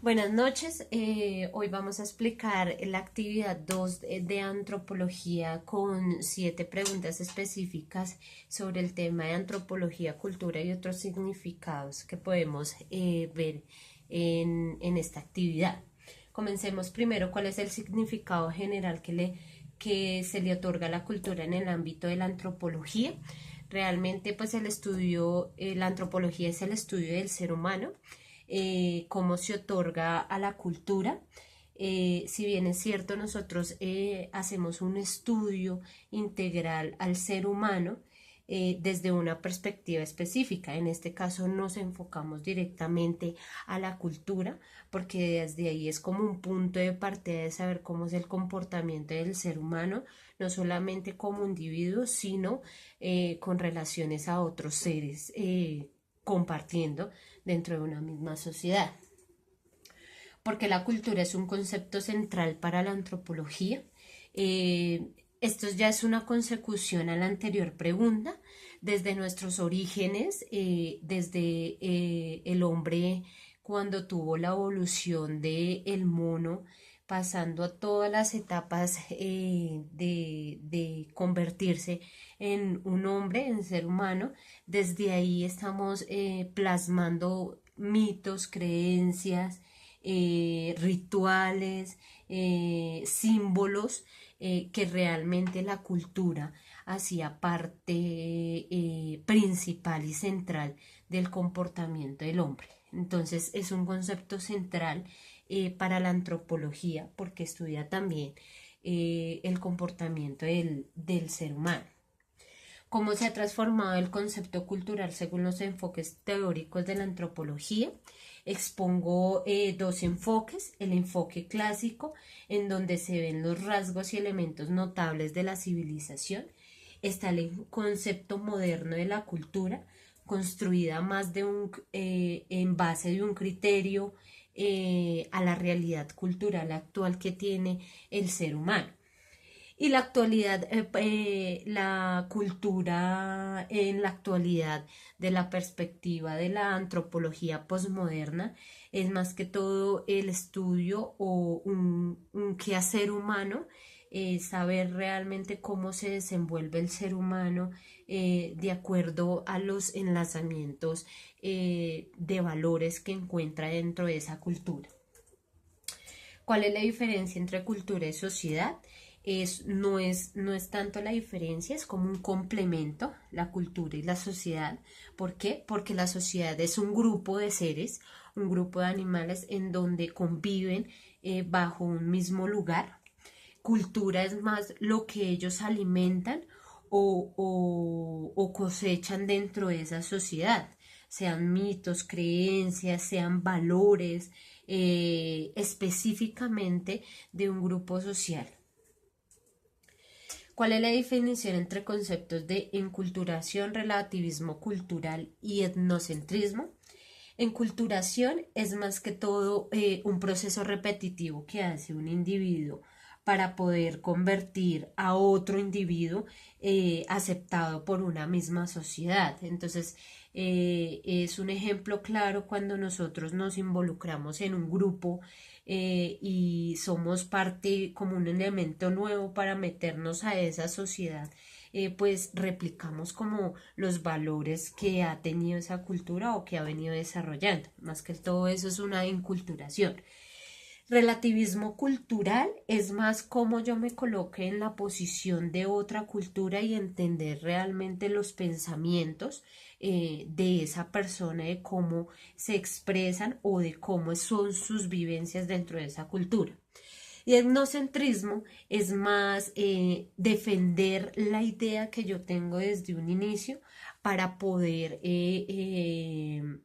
Buenas noches. Hoy vamos a explicar la actividad 2 de antropología con 7 preguntas específicas sobre el tema de antropología, cultura y otros significados que podemos ver en esta actividad. Comencemos primero. ¿Cuál es el significado general que se le otorga a la cultura en el ámbito de la antropología? Realmente, pues la antropología es el estudio del ser humano. Cómo se otorga a la cultura. Si bien es cierto, nosotros hacemos un estudio integral al ser humano desde una perspectiva específica. En este caso nos enfocamos directamente a la cultura, porque desde ahí es como un punto de partida de saber cómo es el comportamiento del ser humano, no solamente como individuo, sino con relaciones a otros seres, compartiendo dentro de una misma sociedad. Porque la cultura es un concepto central para la antropología. Esto ya es una consecución a la anterior pregunta. Desde nuestros orígenes, desde el hombre cuando tuvo la evolución del mono, pasando a todas las etapas de convertirse en un hombre, en ser humano. Desde ahí estamos plasmando mitos, creencias, rituales, símbolos que realmente la cultura hacía parte principal y central del comportamiento del hombre. Entonces es un concepto central para la antropología, porque estudia también el comportamiento del ser humano. ¿Cómo se ha transformado el concepto cultural según los enfoques teóricos de la antropología? Expongo dos enfoques: el enfoque clásico, en donde se ven los rasgos y elementos notables de la civilización. Está el concepto moderno de la cultura, construida más en base de un criterio a la realidad cultural actual que tiene el ser humano. Y la actualidad, la cultura en la actualidad, de la perspectiva de la antropología posmoderna, es más que todo el estudio o un quehacer humano, saber realmente cómo se desenvuelve el ser humano de acuerdo a los enlazamientos de valores que encuentra dentro de esa cultura. ¿Cuál es la diferencia entre cultura y sociedad? No es tanto la diferencia, es como un complemento, la cultura y la sociedad. ¿Por qué? Porque la sociedad es un grupo de seres, un grupo de animales en donde conviven bajo un mismo lugar. Cultura es más lo que ellos alimentan o cosechan dentro de esa sociedad, sean mitos, creencias, sean valores específicamente de un grupo social. ¿Cuál es la definición entre conceptos de enculturación, relativismo cultural y etnocentrismo? Enculturación es más que todo un proceso repetitivo que hace un individuo para poder convertir a otro individuo aceptado por una misma sociedad. Entonces, es un ejemplo claro cuando nosotros nos involucramos en un grupo y somos parte como un elemento nuevo para meternos a esa sociedad. Pues replicamos como los valores que ha tenido esa cultura o que ha venido desarrollando. Más que todo eso es una enculturación. Relativismo cultural es más como yo me coloque en la posición de otra cultura y entender realmente los pensamientos de esa persona, de cómo se expresan o de cómo son sus vivencias dentro de esa cultura. Y etnocentrismo es más defender la idea que yo tengo desde un inicio para poder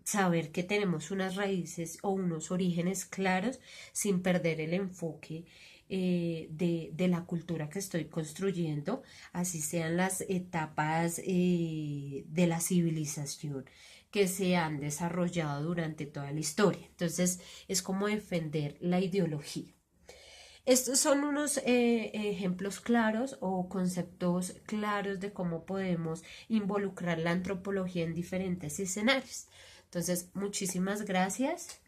saber que tenemos unas raíces o unos orígenes claros sin perder el enfoque de la cultura que estoy construyendo, así sean las etapas de la civilización que se han desarrollado durante toda la historia. Entonces es como defender la ideología. Estos son unos ejemplos claros o conceptos claros de cómo podemos involucrar la antropología en diferentes escenarios. Entonces, muchísimas gracias.